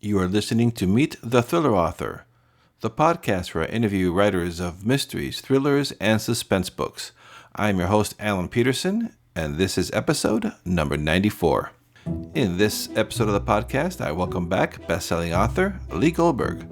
You are listening to Meet the Thriller Author, the podcast where I interview writers of mysteries, thrillers, and suspense books. I'm your host, Alan Peterson, and this is episode number 94. In this episode of the podcast, I welcome back bestselling author Lee Goldberg.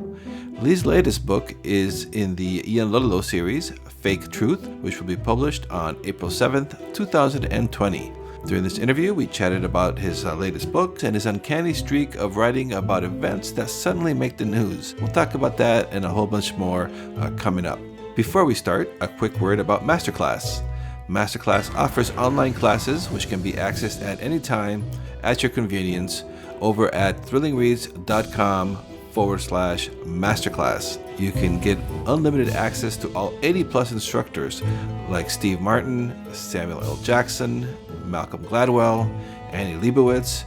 Lee's latest book is in the Ian Ludlow series, Fake Truth, which will be published on April 7th, 2020. During this interview, we chatted about his latest books and his uncanny streak of writing about events that suddenly make the news. We'll talk about that and a whole bunch more coming up. Before we start, a quick word about Masterclass. Masterclass offers online classes which can be accessed at any time at your convenience over at thrillingreads.com/masterclass. You can get unlimited access to all 80 plus instructors like Steve Martin, Samuel L. Jackson, Malcolm Gladwell, Annie Leibovitz,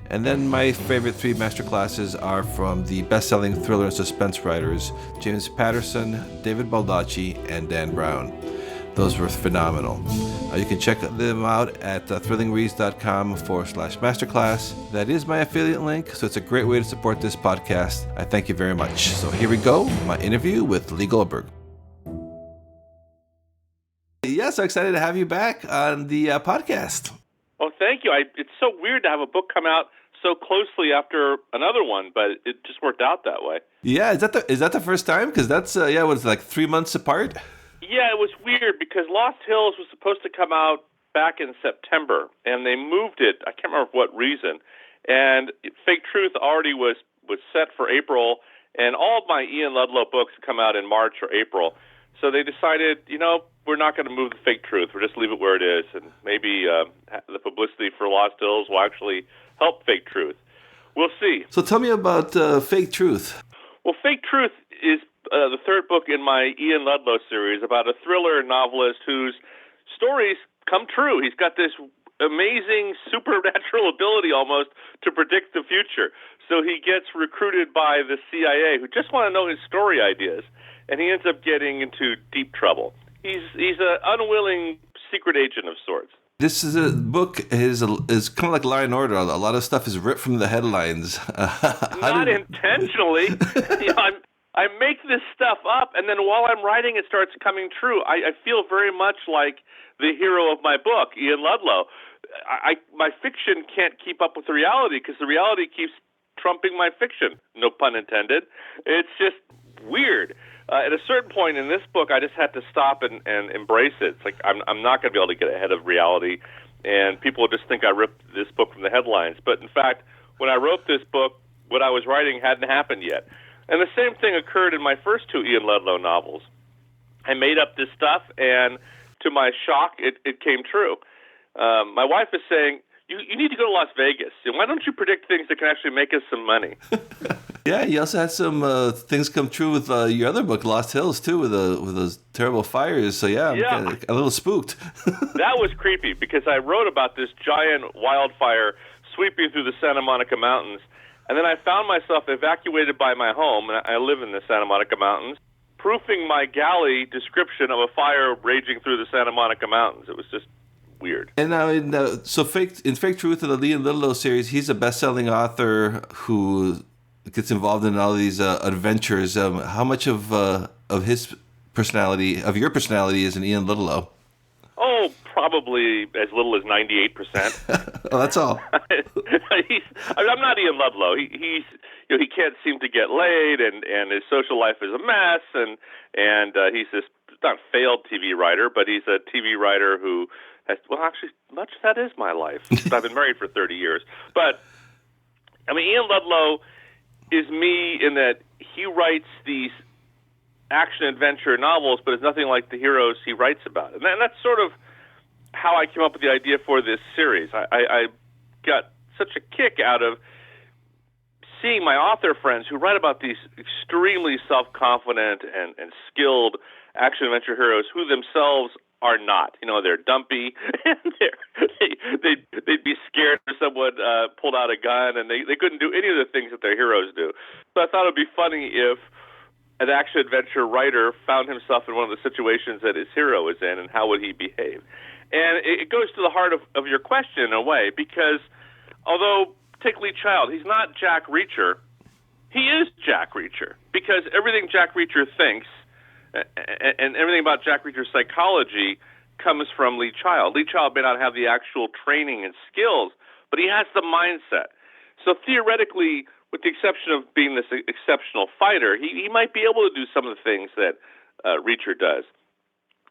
and then my favorite three masterclasses are from the best-selling thriller and suspense writers James Patterson, David Baldacci, and Dan Brown. Those were phenomenal. You can check them out at thrillingreads.com/masterclass. That is my affiliate link, so it's a great way to support this podcast. I thank you very much. So here we go, my interview with Lee Goldberg. Yeah, so excited to have you back on the podcast. Well, thank you. It's so weird to have a book come out so closely after another one, but it just worked out that way. Yeah, is that the first time? Because that's, what, like 3 months apart? Yeah, it was weird because Lost Hills was supposed to come out back in September, and they moved it. I can't remember for what reason. And Fake Truth already was set for April, and all of my Ian Ludlow books come out in March or April. So they decided, we're not going to move the Fake Truth. We'll just leave it where it is, and maybe the publicity for Lost Hills will actually help Fake Truth. We'll see. So tell me about Fake Truth. Well, Fake Truth is the third book in my Ian Ludlow series about a thriller novelist whose stories come true. He's got this amazing supernatural ability almost to predict the future. So he gets recruited by the CIA, who just want to know his story ideas, and he ends up getting into deep trouble. He's an unwilling secret agent of sorts. This is a book is kind of like Law and Order. A lot of stuff is ripped from the headlines. Not intentionally. I make this stuff up, and then while I'm writing, it starts coming true. I feel very much like the hero of my book, Ian Ludlow. My fiction can't keep up with the reality because the reality keeps trumping my fiction. No pun intended. It's just weird. At a certain point in this book, I just had to stop and embrace it. It's like I'm not going to be able to get ahead of reality, and people just think I ripped this book from the headlines. But in fact, when I wrote this book, what I was writing hadn't happened yet. And the same thing occurred in my first two Ian Ludlow novels. I made up this stuff, and to my shock, it came true. My wife is saying, you need to go to Las Vegas. Why don't you predict things that can actually make us some money? Yeah, you also had some things come true with your other book, Lost Hills, too, with those terrible fires. So I'm a little spooked. That was creepy because I wrote about this giant wildfire sweeping through the Santa Monica Mountains. And then I found myself evacuated by my home, and I live in the Santa Monica Mountains, proofing my galley description of a fire raging through the Santa Monica Mountains. It was just weird. And now, in Fake Truth of the Ian Ludlow series, he's a best-selling author who gets involved in all these adventures. How much of his personality, of your personality, is in Ian Ludlow? Oh, probably as little as 98%. Oh, that's all. I'm not Ian Ludlow. He can't seem to get laid, and his social life is a mess, and he's this not failed TV writer, but he's a TV writer who has, well, actually, much of that is my life. I've been married for 30 years. But, Ian Ludlow is me in that he writes these action-adventure novels, but it's nothing like the heroes he writes about. And that's sort of how I came up with the idea for this series. I got such a kick out of seeing my author friends who write about these extremely self-confident and skilled action-adventure heroes who themselves are not. They're dumpy, and they'd be scared if someone pulled out a gun, and they couldn't do any of the things that their heroes do. So I thought it would be funny if an action-adventure writer found himself in one of the situations that his hero is in, and how would he behave? And it goes to the heart of your question in a way, because although, take Lee Child, he's not Jack Reacher, Reacher, because everything Jack Reacher thinks and everything about Jack Reacher's psychology comes from Lee Child. Lee Child may not have the actual training and skills, but he has the mindset. So theoretically, with the exception of being this exceptional fighter, he might be able to do some of the things that Reacher does.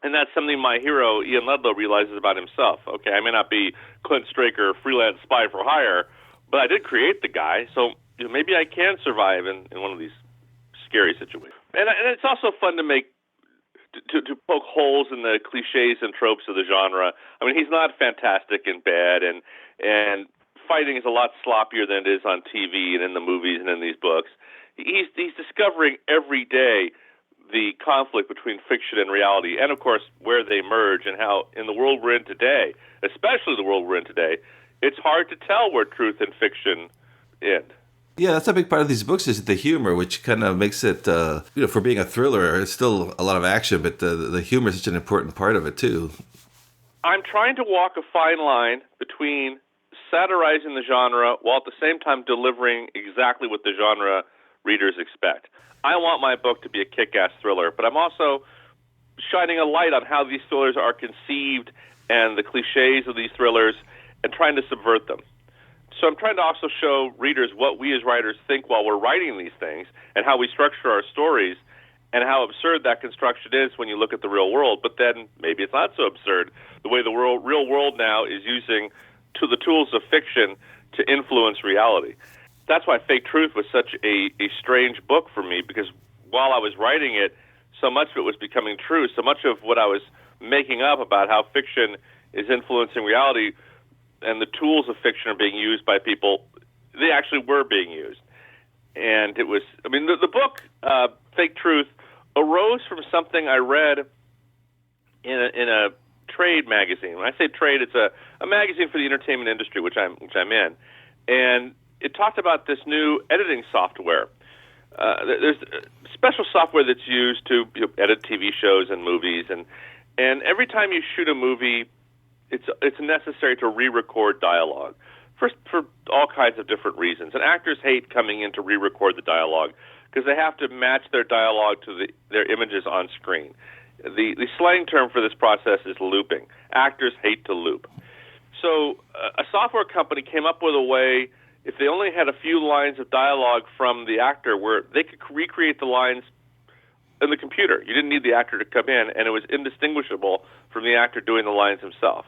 And that's something my hero, Ian Ludlow, realizes about himself. Okay, I may not be Clint Straker, freelance spy for hire, but I did create the guy, so maybe I can survive in one of these scary situations. And it's also fun to make to poke holes in the cliches and tropes of the genre. I mean, he's not fantastic and bad, and fighting is a lot sloppier than it is on TV and in the movies and in these books. He's discovering every day the conflict between fiction and reality, and of course where they merge, and how in the world we're in today, especially the world we're in today, it's hard to tell where truth and fiction end. Yeah, that's a big part of these books is the humor, which kind of makes it, for being a thriller, it's still a lot of action, but the humor is such an important part of it, too. I'm trying to walk a fine line between satirizing the genre while at the same time delivering exactly what the genre readers expect. I want my book to be a kick-ass thriller, but I'm also shining a light on how these thrillers are conceived and the cliches of these thrillers and trying to subvert them. So I'm trying to also show readers what we as writers think while we're writing these things and how we structure our stories and how absurd that construction is when you look at the real world. But then maybe it's not so absurd. The way the real world now is using the tools of fiction to influence reality. That's why Fake Truth was such a strange book for me, because while I was writing it, so much of it was becoming true. So much of what I was making up about how fiction is influencing reality and the tools of fiction are being used by people, they actually were being used. And it was, I mean, the book, Fake Truth, arose from something I read in a trade magazine. When I say trade, it's a magazine for the entertainment industry, which I'm in. And it talked about this new editing software. There's special software that's used to edit TV shows and movies, and every time you shoot a movie, it's necessary to re-record dialogue for all kinds of different reasons. And actors hate coming in to re-record the dialogue because they have to match their dialogue to their images on screen. The slang term for this process is looping. Actors hate to loop. So a software company came up with a way, if they only had a few lines of dialogue from the actor, where they could recreate the lines in the computer. You didn't need the actor to come in, and it was indistinguishable from the actor doing the lines himself.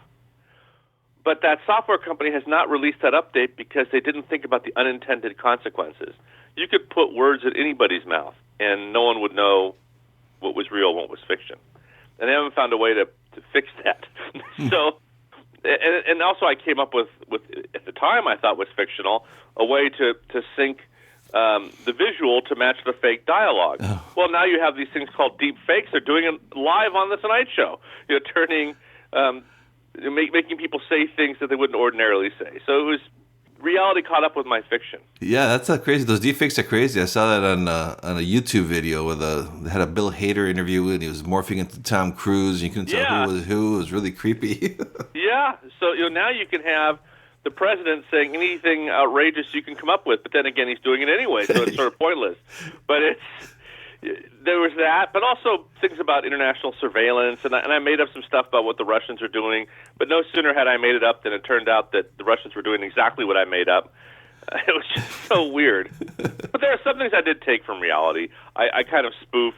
But that software company has not released that update because they didn't think about the unintended consequences. You could put words in anybody's mouth, and no one would know what was real and what was fiction. And they haven't found a way to fix that. So, and also I came up with, at the time I thought was fictional, a way to sync the visual to match the fake dialogue. Oh. Well, now you have these things called deep fakes. They're doing it live on The Tonight Show. Turning... making people say things that they wouldn't ordinarily say. So it was reality caught up with my fiction. Yeah, that's crazy. Those deepfakes are crazy. I saw that on a YouTube video where they had a Bill Hader interview and he was morphing into Tom Cruise. And you couldn't tell who was who. It was really creepy. Yeah. So now you can have the president saying anything outrageous you can come up with, but then again he's doing it anyway, so it's sort of pointless. But there was that, but also things about international surveillance, and I made up some stuff about what the Russians are doing, but no sooner had I made it up than it turned out that the Russians were doing exactly what I made up. It was just so weird. But there are some things I did take from reality. I kind of spoof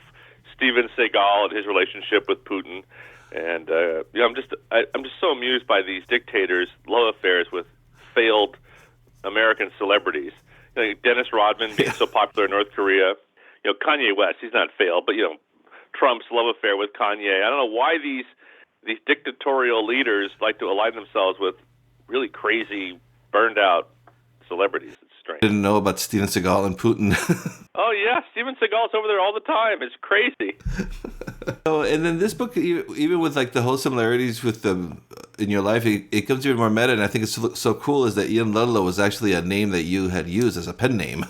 Steven Seagal and his relationship with Putin, and I'm just so amused by these dictators' love affairs with failed American celebrities. Dennis Rodman being so popular in North Korea. Kanye West, he's not failed, but, Trump's love affair with Kanye. I don't know why these dictatorial leaders like to align themselves with really crazy, burned-out celebrities. It's strange. Didn't know about Steven Seagal and Putin. Oh, yeah, Steven Seagal's over there all the time. It's crazy. Oh, and then this book, even with the whole similarities with in your life, it comes even more meta, and I think it's so cool is that Ian Ludlow was actually a name that you had used as a pen name.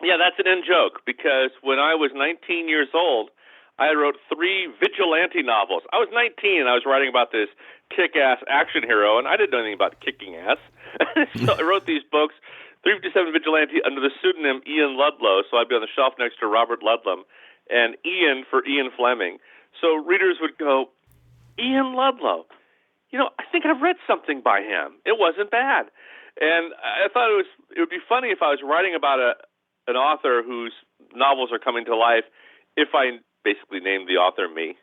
Yeah, that's an in-joke, because when I was 19 years old, I wrote 3 vigilante novels. I was 19, and I was writing about this kick-ass action hero, and I didn't know anything about kicking ass. So I wrote these books 357 Vigilante under the pseudonym Ian Ludlow, so I'd be on the shelf next to Robert Ludlum, and Ian for Ian Fleming. So readers would go, Ian Ludlow, I think I've read something by him. It wasn't bad. And I thought it would be funny if I was writing about an author whose novels are coming to life, if I basically named the author me.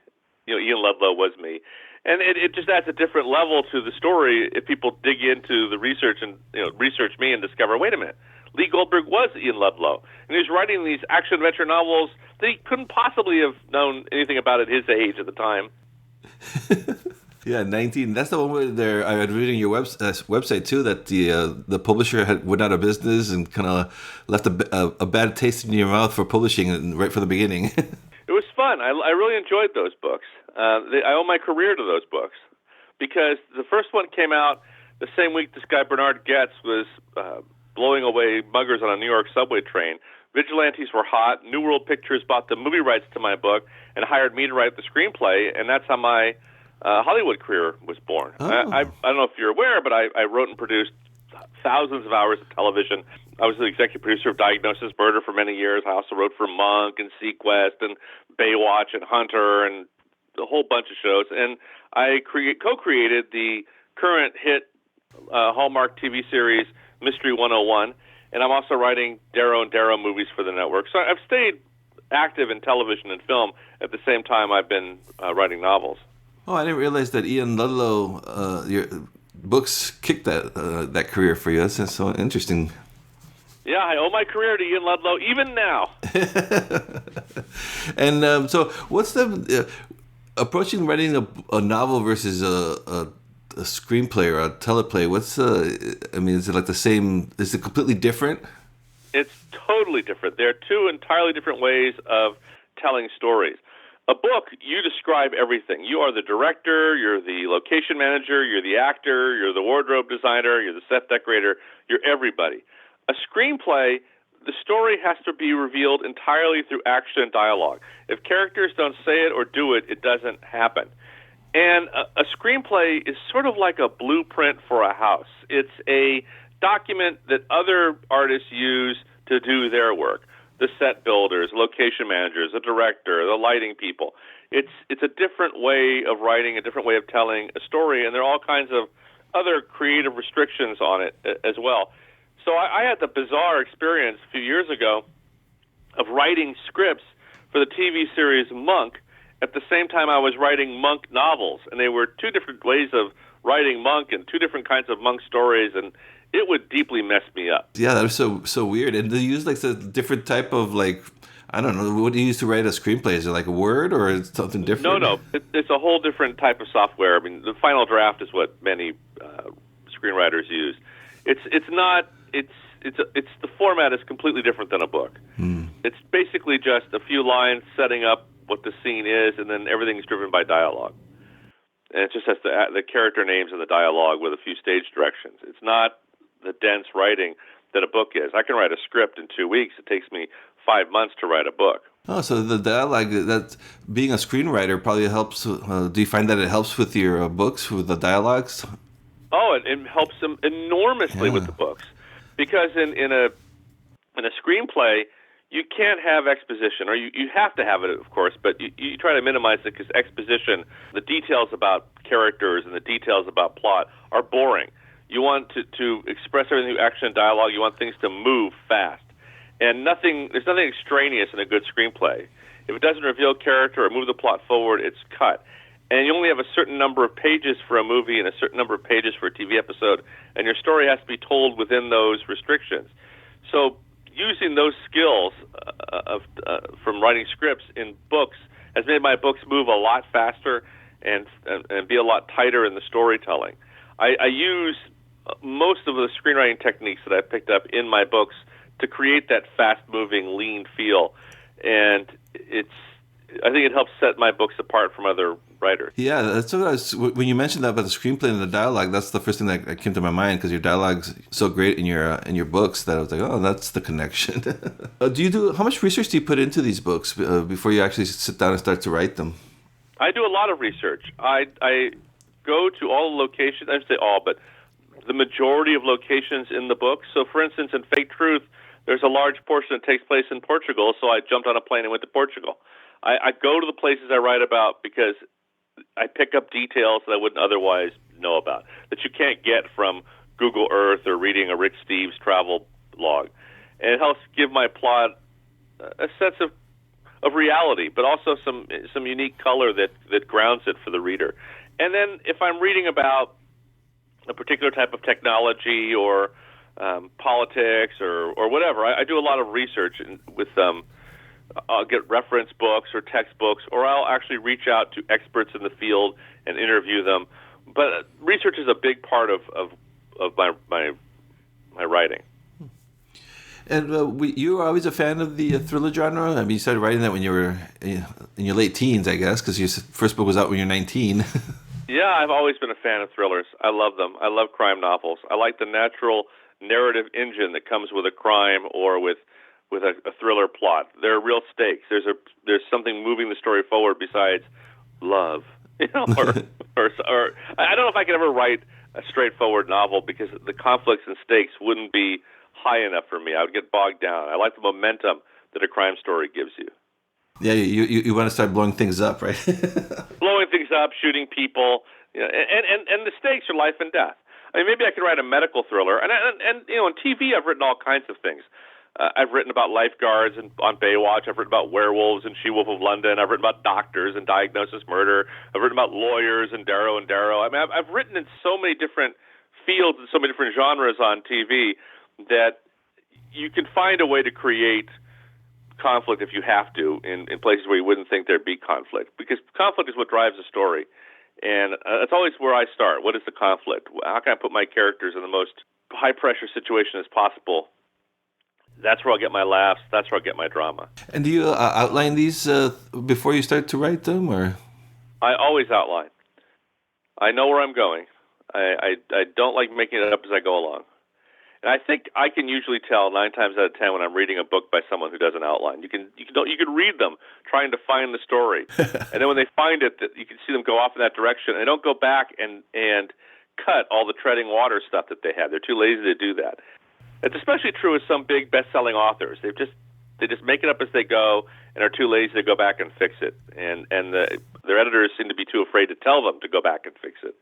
Ian Ludlow was me. And it just adds a different level to the story if people dig into the research and research me and discover, wait a minute, Lee Goldberg was Ian Ludlow. And he was writing these action-adventure novels that he couldn't possibly have known anything about at his age at the time. Yeah, 19. That's the one where I was reading your website too, that the publisher went out of business and kind of left a bad taste in your mouth for publishing it right from the beginning. It was fun. I really enjoyed those books. I owe my career to those books because the first one came out the same week this guy Bernard Goetz was blowing away muggers on a New York subway train. Vigilantes were hot. New World Pictures bought the movie rights to my book and hired me to write the screenplay, and that's how my Hollywood career was born. Oh. I don't know if you're aware, but I wrote and produced thousands of hours of television. I was the executive producer of Diagnosis Murder for many years. I also wrote for Monk and Sequest and Baywatch and Hunter and a whole bunch of shows. And I co-created the current hit Hallmark TV series Mystery 101. And I'm also writing Darrow and Darrow movies for the network. So I've stayed active in television and film at the same time I've been writing novels. Oh, I didn't realize that Ian Ludlow, your books kicked that career for you. That's so interesting. Yeah, I owe my career to Ian Ludlow, even now. And so what's the approaching writing a novel versus a screenplay or a teleplay? Is it like the same? Is it completely different? It's totally different. There are two entirely different ways of telling stories. A book, you describe everything. You are the director, you're the location manager, you're the actor, you're the wardrobe designer, you're the set decorator, you're everybody. A screenplay, the story has to be revealed entirely through action and dialogue. If characters don't say it or do it, it doesn't happen. And a screenplay is sort of like a blueprint for a house. It's a document that other artists use to do their work. The set builders, location managers, the director, the lighting people. It's a different way of writing, a different way of telling a story, and there are all kinds of other creative restrictions on it as well. So I had the bizarre experience a few years ago of writing scripts for the TV series Monk at the same time I was writing Monk novels, and they were two different ways of writing Monk and two different kinds of Monk stories, and it would deeply mess me up. Yeah, that was so weird. And do you use like a different type of I don't know, what do you use to write a screenplay? Is it like a Word or is it something different? No, it's a whole different type of software. I mean, the Final Draft is what many screenwriters use. It's the format is completely different than a book. It's basically just a few lines setting up what the scene is, and then everything's driven by dialogue. And it just has the character names and the dialogue with a few stage directions. It's not the dense writing that a book is. I can write a script in 2 weeks. It takes me 5 months to write a book. Oh, so the dialogue, that being a screenwriter probably helps. Do you find that it helps with your books, with the dialogues? Oh, it helps them enormously with the books. Because in a screenplay, you can't have exposition, or you have to have it, of course, but you try to minimize it because exposition, the details about characters and the details about plot are boring. You want to express everything through action and dialogue. You want things to move fast. And there's nothing extraneous in a good screenplay. If it doesn't reveal character or move the plot forward, it's cut. And you only have a certain number of pages for a movie and a certain number of pages for a TV episode, and your story has to be told within those restrictions. So using those skills from writing scripts in books has made my books move a lot faster and be a lot tighter in the storytelling. I use most of the screenwriting techniques that I picked up in my books to create that fast-moving, lean feel, and I think it helps set my books apart from other writers. Yeah, that's what when you mentioned that about the screenplay and the dialogue, that's the first thing that came to my mind, because your dialogue's so great in your books that I was like, oh, that's the connection. How much research do you put into these books before you actually sit down and start to write them? I do a lot of research. I go to all the locations. I should say all, but the majority of locations in the book. So, for instance, in Fake Truth, there's a large portion that takes place in Portugal, so I jumped on a plane and went to Portugal. I go to the places I write about because I pick up details that I wouldn't otherwise know about, that you can't get from Google Earth or reading a Rick Steves travel log. And it helps give my plot a sense of reality, but also some unique color that grounds it for the reader. And then if I'm reading about a particular type of technology or politics or whatever, I do a lot of research with I'll get reference books or textbooks, or I'll actually reach out to experts in the field and interview them. But research is a big part of my writing. And you were always a fan of the thriller genre? I mean, you started writing that when you were in your late teens, I guess, because your first book was out when you were 19. Yeah, I've always been a fan of thrillers. I love them. I love crime novels. I like the natural narrative engine that comes with a crime or with a thriller plot. There are real stakes. There's something moving the story forward besides love, or I don't know if I could ever write a straightforward novel because the conflicts and stakes wouldn't be high enough for me. I would get bogged down. I like the momentum that a crime story gives you. Yeah, you want to start blowing things up, right? Blowing things up, shooting people, and the stakes are life and death. I mean, maybe I could write a medical thriller, and on TV I've written all kinds of things. I've written about lifeguards on Baywatch. I've written about werewolves in She-Wolf of London. I've written about doctors and Diagnosis Murder. I've written about lawyers in Darrow and Darrow. I mean, I've written in so many different fields and so many different genres on TV that you can find a way to create conflict if you have to in places where you wouldn't think there'd be conflict, because conflict is what drives a story. And that's always where I start. What is the conflict? How can I put my characters in the most high-pressure situation as possible? That's where I'll get my laughs. That's where I'll get my drama. And do you outline these before you start to write them, or? I always outline. I know where I'm going. I don't like making it up as I go along. And I think I can usually tell 9 times out of 10 when I'm reading a book by someone who doesn't outline. You can read them trying to find the story, and then when they find it, you can see them go off in that direction. They don't go back and cut all the treading water stuff that they had. They're too lazy to do that. It's especially true with some big best-selling authors. They just make it up as they go and are too lazy to go back and fix it. And their editors seem to be too afraid to tell them to go back and fix it.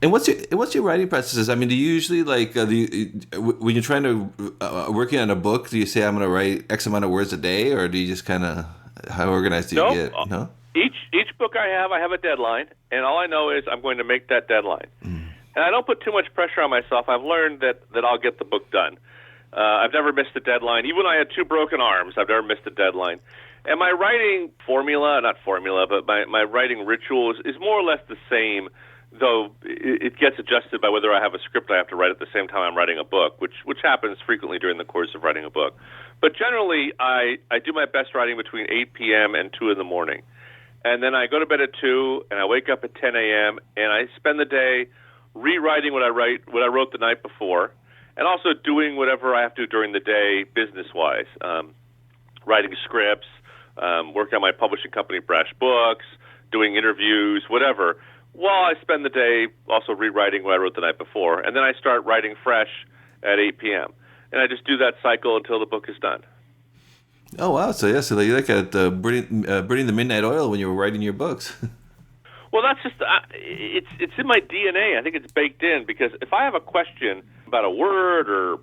And what's your writing process? I mean, do you usually when you're trying to working on a book, do you say I'm going to write X amount of words a day, or do you just kind of how organized do you get? No. Each book I have a deadline, and all I know is I'm going to make that deadline. And I don't put too much pressure on myself. I've learned that I'll get the book done. I've never missed a deadline. Even when I had 2 broken arms, I've never missed a deadline. And my writing but my writing ritual is more or less the same, though it gets adjusted by whether I have a script I have to write at the same time I'm writing a book, which happens frequently during the course of writing a book. But generally, I do my best writing between 8 p.m. and 2 in the morning. And then I go to bed at 2, and I wake up at 10 a.m., and I spend the day rewriting what I wrote the night before, and also doing whatever I have to do during the day business-wise, writing scripts, working on my publishing company, Brash Books, doing interviews, whatever, while I spend the day also rewriting what I wrote the night before. And then I start writing fresh at 8 p.m. And I just do that cycle until the book is done. Oh, wow. So you're like at burning the midnight oil when you were writing your books. Well, that's just it's in my DNA. I think it's baked in, because if I have a question about a word or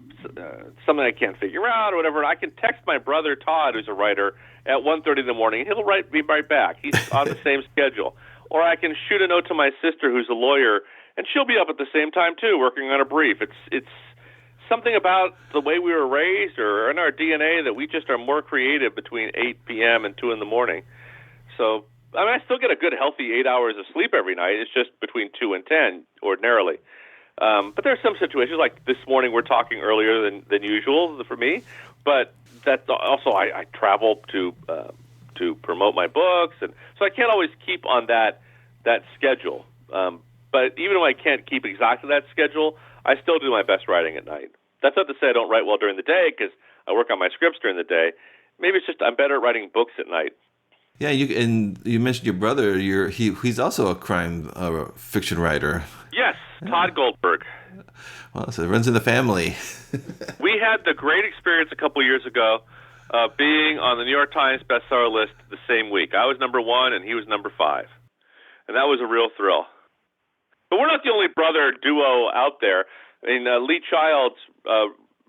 something I can't figure out or whatever, I can text my brother Todd, who's a writer, at 1:30 in the morning, and he'll write me right back. He's on the same schedule. Or I can shoot a note to my sister, who's a lawyer, and she'll be up at the same time too, working on a brief. It's something about the way we were raised or in our DNA that we just are more creative between 8 p.m. and 2 in the morning. So, I mean, I still get a good, healthy 8 hours of sleep every night. It's just between 2 and 10 ordinarily. But there are some situations, like this morning we're talking earlier than usual for me. But that's also I travel to promote my books, and so I can't always keep on that schedule. But even if I can't keep exactly that schedule, I still do my best writing at night. That's not to say I don't write well during the day, because I work on my scripts during the day. Maybe it's just I'm better at writing books at night. Yeah, you mentioned your brother. He's also a crime fiction writer. Yes, Todd Goldberg. Well, so it runs in the family. We had the great experience a couple years ago being on the New York Times bestseller list the same week. I was number 1 and he was number 5. And that was a real thrill. But we're not the only brother duo out there. I mean, Lee Child's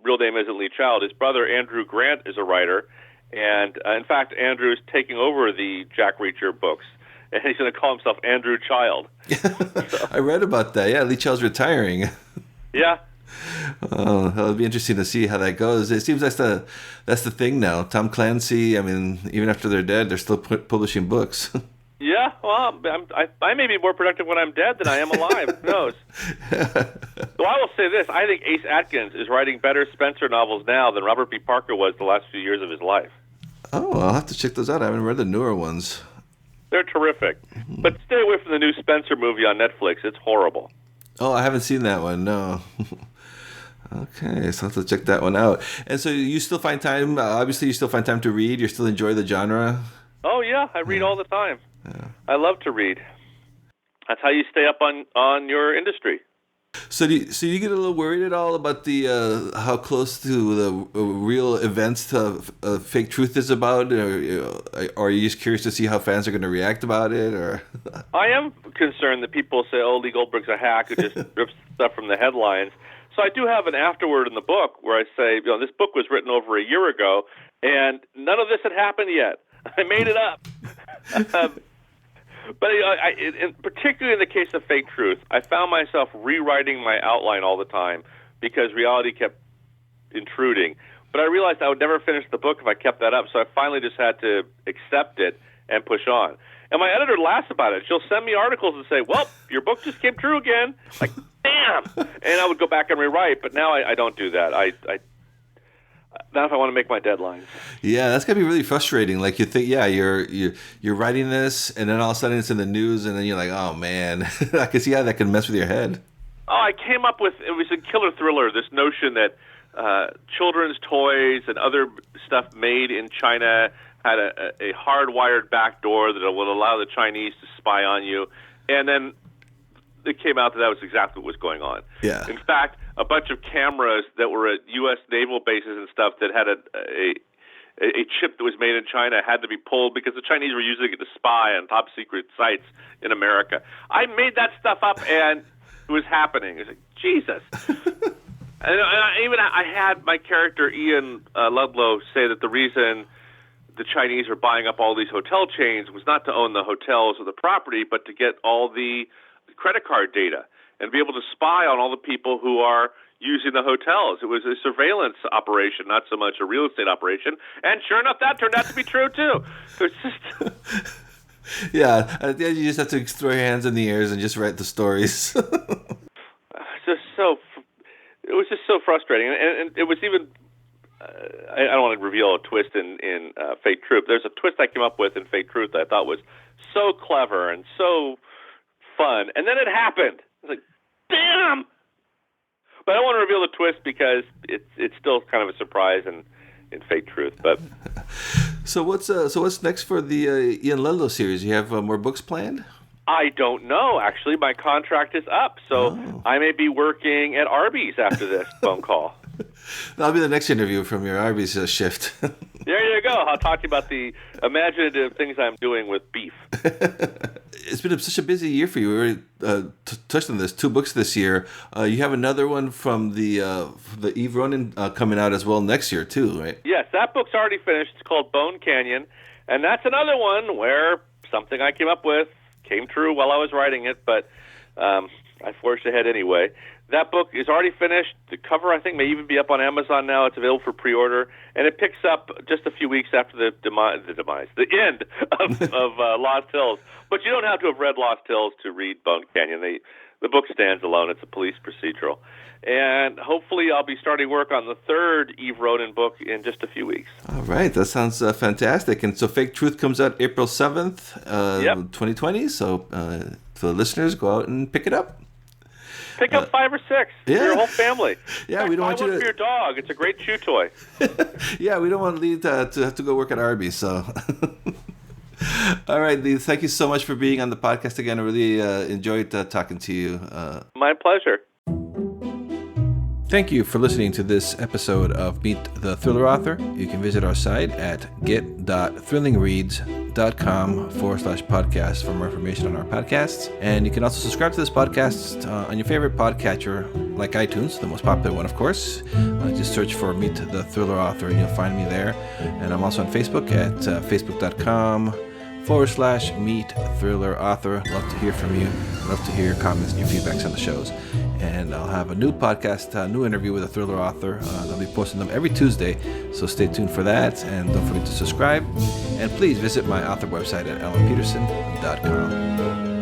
real name isn't Lee Child. His brother, Andrew Grant, is a writer. And, in fact, Andrew is taking over the Jack Reacher books. And he's going to call himself Andrew Child. So. I read about that. Yeah, Lee Child's retiring. Yeah. Oh, it'll be interesting to see how that goes. It seems that's the thing now. Tom Clancy, I mean, even after they're dead, they're still publishing books. Yeah, well, I may be more productive when I'm dead than I am alive. Who knows? So I will say this. I think Ace Atkins is writing better Spencer novels now than Robert B. Parker was the last few years of his life. Oh, I'll have to check those out. I haven't read the newer ones. They're terrific. But stay away from the new Spencer movie on Netflix. It's horrible. Oh, I haven't seen that one, no. Okay, so I'll have to check that one out. And so you still find time, obviously you still find time to read? You still enjoy the genre? Oh, yeah, I read all the time. Yeah. I love to read. That's how you stay up on your industry. So do you get a little worried at all about the how close to the real events to Fake Truth is about, or are you just curious to see how fans are going to react about it? Or I am concerned that people say, "Oh, Lee Goldberg's a hack who just rips stuff from the headlines." So I do have an afterword in the book where I say, this book was written over a year ago, and none of this had happened yet. I made it up. But particularly in the case of Fake Truth, I found myself rewriting my outline all the time because reality kept intruding. But I realized I would never finish the book if I kept that up, so I finally just had to accept it and push on. And my editor laughs about it. She'll send me articles and say, well, your book just came true again. Like, damn! And I would go back and rewrite, but now I don't do that. Not if I want to make my deadlines. Yeah, that's gonna be really frustrating. Like you think, you're writing this, and then all of a sudden it's in the news, and then you're like, oh man, I can see how that can mess with your head. Oh, I came up with, it was a killer thriller, this notion that children's toys and other stuff made in China had a hardwired backdoor that would allow the Chinese to spy on you, and then it came out that was exactly what was going on. Yeah. In fact, a bunch of cameras that were at U.S. naval bases and stuff that had a chip that was made in China had to be pulled because the Chinese were using it to spy on top secret sites in America. I made that stuff up, and it was happening. It's like, Jesus. and I had my character, Ian Ludlow, say that the reason the Chinese are buying up all these hotel chains was not to own the hotels or the property, but to get all the credit card data and be able to spy on all the people who are using the hotels. It was a surveillance operation, not so much a real estate operation. And sure enough, that turned out to be true, too. It's just... Yeah, at the end you just have to throw your hands in the air and just write the stories. It was just so frustrating. And it was even... I don't want to reveal a twist in Fake Truth. There's a twist I came up with in Fake Truth that I thought was so clever and so fun. And then it happened. I was like, damn! But I don't want to reveal the twist because it's still kind of a surprise in Fake Truth. But So what's next for the Ian Ludlow series? You have more books planned? I don't know. Actually, my contract is up, so I may be working at Arby's after this phone call. That'll be the next interview from your Arby's shift. There you go. I'll talk to you about the imaginative things I'm doing with beef. It's been such a busy year for you. We already touched on this. 2 books this year. You have another one from the Eve Ronin coming out as well next year too, right? Yes, that book's already finished. It's called Bone Canyon, and that's another one where something I came up with came true while I was writing it, but I forged ahead anyway. That book is already finished. The cover, I think, may even be up on Amazon now. It's available for pre-order, and it picks up just a few weeks after the end of Lost Hills. But you don't have to have read Lost Hills to read Bone Canyon. The book stands alone. It's a police procedural. And hopefully I'll be starting work on the 3rd Eve Ronin book in just a few weeks. All right. That sounds fantastic. And so Fake Truth comes out April 7th, 2020. So the listeners, go out and pick it up. Pick up 5 or 6 for your whole family. Yeah, we don't want you to... for your dog. It's a great chew toy. Yeah, we don't want Lee to have to go work at Arby's. So, all right, Lee. Thank you so much for being on the podcast again. I really enjoyed talking to you. My pleasure. Thank you for listening to this episode of Meet the Thriller Author. You can visit our site at get.thrillingreads.com/podcast for more information on our podcasts. And you can also subscribe to this podcast on your favorite podcatcher, like iTunes, the most popular one, of course. Just search for Meet the Thriller Author and you'll find me there. And I'm also on Facebook at facebook.com/Meet Thriller Author. Love to hear from you. Love to hear your comments and your feedbacks on the shows. And I'll have a new podcast, new interview with a thriller author. I'll be posting them every Tuesday, so stay tuned for that. And don't forget to subscribe. And please visit my author website at alanpeterson.com.